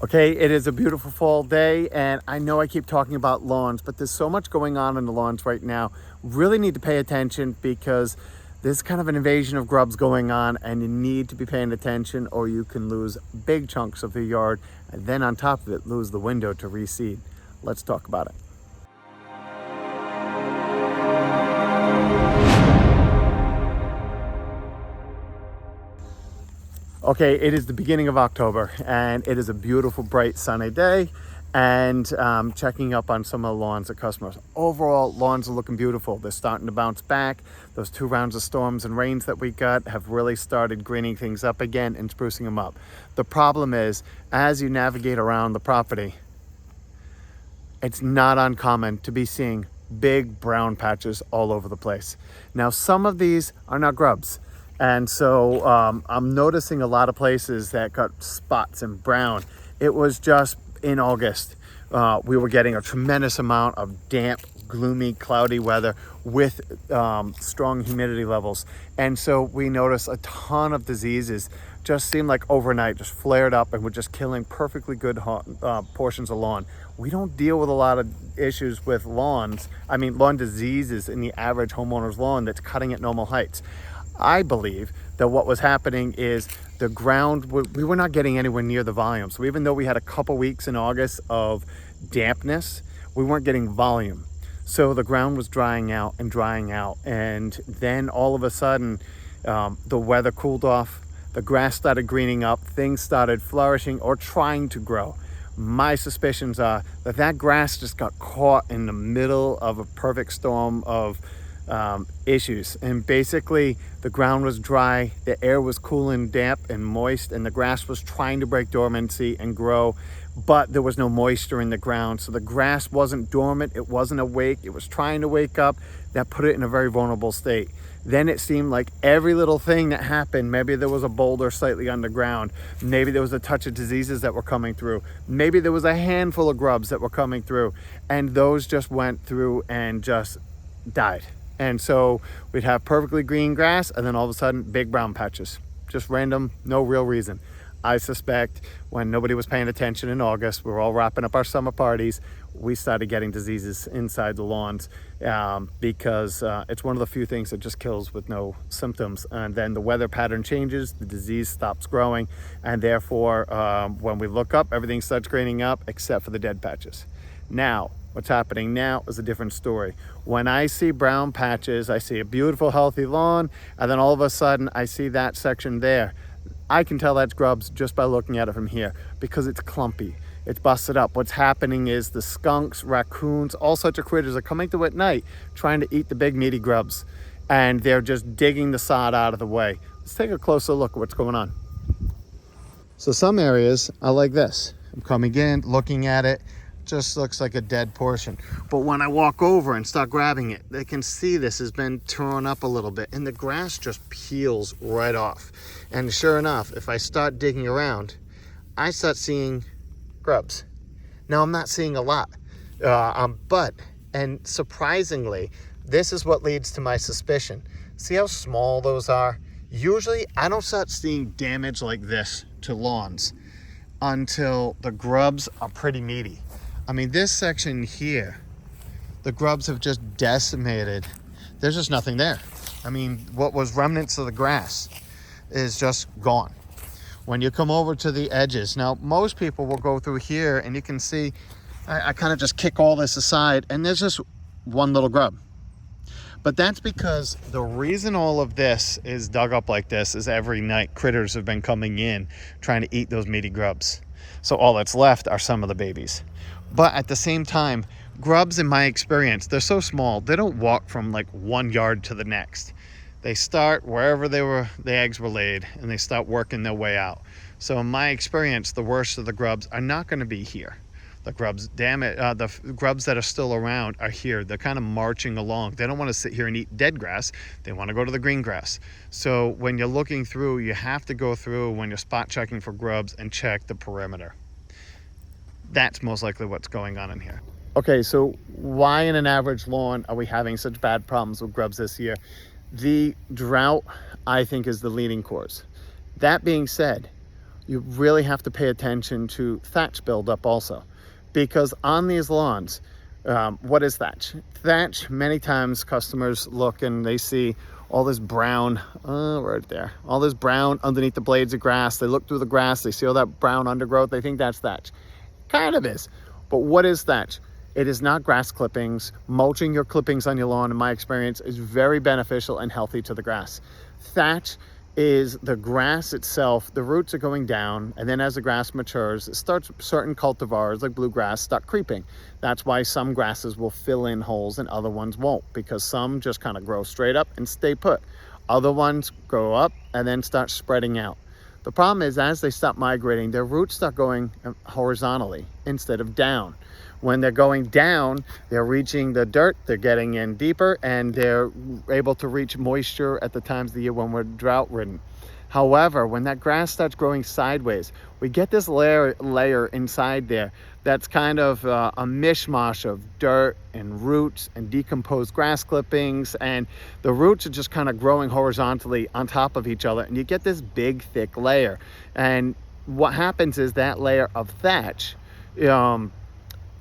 Okay, it is a beautiful fall day, and I know I keep talking about lawns, but there's so much going on in the lawns right now. Really need to pay attention because there's kind of an invasion of grubs going on, and you need to be paying attention or you can lose big chunks of the yard, and then on top of it, lose the window to reseed. Let's talk about it. Okay, it is the beginning of October and it is a beautiful, bright, sunny day, and checking up on some of the lawns of customers. Overall, lawns are looking beautiful. They're starting to bounce back. Those 2 rounds of storms and rains that we got have really started greening things up again and sprucing them up. The problem is, as you navigate around the property, it's not uncommon to be seeing big brown patches all over the place. Now, some of these are not grubs. And so I'm noticing a lot of places that got spots and brown. It was just in August. We were getting a tremendous amount of damp, gloomy, cloudy weather with strong humidity levels. And so we noticed a ton of diseases just seemed like overnight just flared up and were just killing perfectly good portions of lawn. We don't deal with a lot of issues with lawn diseases in the average homeowner's lawn that's cutting at normal heights. I believe that what was happening is the ground, we were not getting anywhere near the volume. So even though we had a couple weeks in August of dampness, we weren't getting volume. So the ground was drying out. And then all of a sudden, the weather cooled off, the grass started greening up, things started flourishing or trying to grow. My suspicions are that that grass just got caught in the middle of a perfect storm of issues, and basically the ground was dry, the air was cool and damp and moist, and the grass was trying to break dormancy and grow, but there was no moisture in the ground. So the grass wasn't dormant, it wasn't awake, it was trying to wake up. That put it in a very vulnerable state. Then it seemed like every little thing that happened, maybe there was a boulder slightly underground, maybe there was a touch of diseases that were coming through, maybe there was a handful of grubs that were coming through, and those just went through and just died. And so we'd have perfectly green grass, and then all of a sudden, big brown patches. Just random, no real reason. I suspect when nobody was paying attention in August, we were all wrapping up our summer parties, we started getting diseases inside the lawns because it's one of the few things that just kills with no symptoms. And then the weather pattern changes, the disease stops growing, and therefore, when we look up, everything starts greening up except for the dead patches. Now, what's happening now is a different story. When I see brown patches, I see a beautiful, healthy lawn, and then all of a sudden I see that section there. I can tell that's grubs just by looking at it from here because it's clumpy. It's busted up. What's happening is the skunks, raccoons, all sorts of critters are coming through at night trying to eat the big meaty grubs, and they're just digging the sod out of the way. Let's take a closer look at what's going on. So some areas are like this. I'm coming in, looking at it, just looks like a dead portion. But when I walk over and start grabbing it, they can see this has been torn up a little bit, and the grass just peels right off. And sure enough, if I start digging around, I start seeing grubs. Now, I'm not seeing a lot, and surprisingly, this is what leads to my suspicion. See how small those are? Usually, I don't start seeing damage like this to lawns until the grubs are pretty meaty. I mean, this section here, the grubs have just decimated. There's just nothing there. I mean, what was remnants of the grass is just gone. When you come over to the edges, now most people will go through here and you can see, I kind of just kick all this aside and there's just one little grub. But that's because the reason all of this is dug up like this is every night critters have been coming in trying to eat those meaty grubs. So all that's left are some of the babies. But at the same time, grubs, in my experience, they're so small, they don't walk from like 1 yard to the next. They start wherever the eggs were laid, and they start working their way out. So in my experience, the worst of the grubs are not going to be here. The grubs, the grubs that are still around are here. They're kind of marching along. They don't want to sit here and eat dead grass. They want to go to the green grass. So when you're looking through, you have to go through when you're spot checking for grubs and check the perimeter. That's most likely what's going on in here. Okay, so why in an average lawn are we having such bad problems with grubs this year? The drought, I think, is the leading cause. That being said, you really have to pay attention to thatch buildup also, because on these lawns, what is thatch? Thatch, many times customers look and they see all this brown, right there, all this brown underneath the blades of grass. They look through the grass, they see all that brown undergrowth, they think that's thatch. Kind of is. But what is thatch? It is not grass clippings. Mulching your clippings on your lawn, in my experience, is very beneficial and healthy to the grass. Thatch is the grass itself. The roots are going down, and then as the grass matures, it starts, certain cultivars like bluegrass start creeping. That's why some grasses will fill in holes and other ones won't, because some just kind of grow straight up and stay put. Other ones grow up and then start spreading out. The problem is, as they stop migrating, their roots start going horizontally instead of down. When they're going down, they're reaching the dirt, they're getting in deeper, and they're able to reach moisture at the times of the year when we're drought ridden. However, when that grass starts growing sideways, we get this layer inside there that's kind of a mishmash of dirt and roots and decomposed grass clippings, and the roots are just kind of growing horizontally on top of each other, and you get this big thick layer. And what happens is that layer of thatch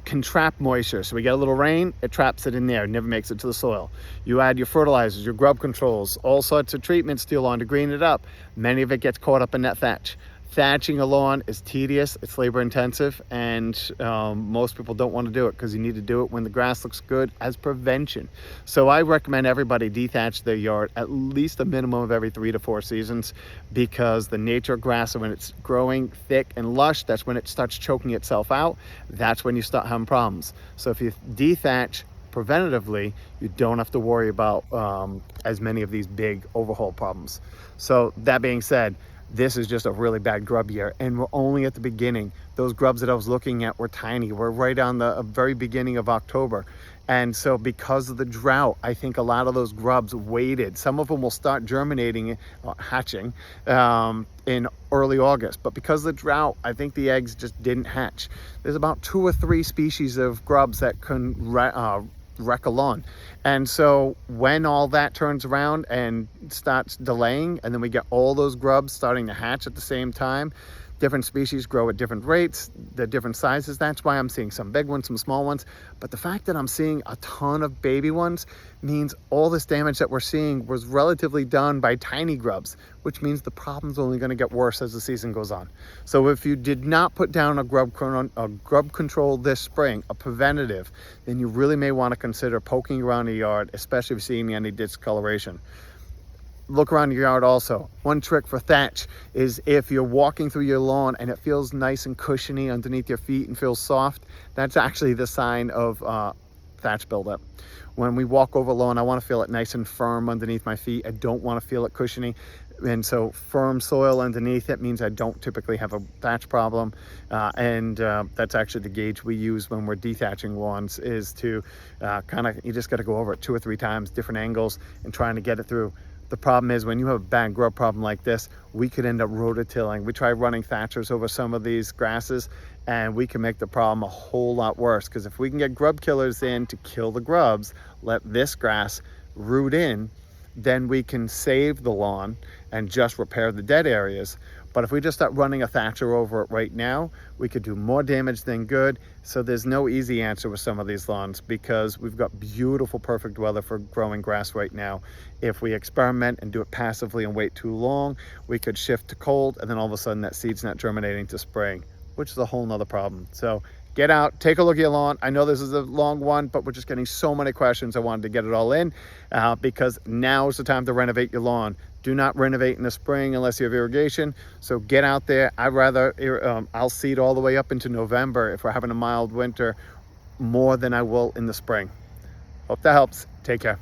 can trap moisture. So we get a little rain, it traps it in there, never makes it to the soil. You add your fertilizers, your grub controls, all sorts of treatments to your lawn to green it up. Many of it gets caught up in that thatch. Thatching a lawn is tedious, it's labor intensive, and most people don't want to do it because you need to do it when the grass looks good as prevention. So I recommend everybody dethatch their yard at least a minimum of every 3 to 4 seasons, because the nature of grass, when it's growing thick and lush, that's when it starts choking itself out. That's when you start having problems. So if you dethatch preventatively, you don't have to worry about as many of these big overhaul problems. So that being said, this is just a really bad grub year, and we're only at the beginning. Those grubs that I was looking at were tiny. We're right on the very beginning of October. And so because of the drought, I think a lot of those grubs waited. Some of them will start germinating, hatching in early August. But because of the drought, I think the eggs just didn't hatch. There's about 2 or 3 species of grubs that can wreck a lawn. And so when all that turns around and starts delaying, and then we get all those grubs starting to hatch at the same time, different species grow at different rates, they're different sizes. That's why I'm seeing some big ones, some small ones. But the fact that I'm seeing a ton of baby ones means all this damage that we're seeing was relatively done by tiny grubs, which means the problem's only going to get worse as the season goes on. So if you did not put down a grub control this spring, a preventative, then you really may want to consider poking around the yard, especially if you're seeing any discoloration. Look around your yard also. One trick for thatch is if you're walking through your lawn and it feels nice and cushiony underneath your feet and feels soft, that's actually the sign of thatch buildup. When we walk over lawn, I want to feel it nice and firm underneath my feet. I don't want to feel it cushiony. And so firm soil underneath it means I don't typically have a thatch problem. That's actually the gauge we use when we're dethatching lawns, is to you just got to go over it 2 or 3 times, different angles, and trying to get it through. The problem is when you have a bad grub problem like this, we could end up rototilling. We try running thatchers over some of these grasses, and we can make the problem a whole lot worse, because if we can get grub killers in to kill the grubs, let this grass root in, then we can save the lawn and just repair the dead areas. But if we just start running a thatcher over it right now, we could do more damage than good. So there's no easy answer with some of these lawns, because we've got beautiful, perfect weather for growing grass right now. If we experiment and do it passively and wait too long, we could shift to cold, and then all of a sudden that seed's not germinating to spring, which is a whole nother problem. So get out, take a look at your lawn. I know this is a long one, but we're just getting so many questions. I wanted to get it all in because now is the time to renovate your lawn. Do not renovate in the spring unless you have irrigation. So get out there. I'll seed all the way up into November if we're having a mild winter, more than I will in the spring. Hope that helps. Take care.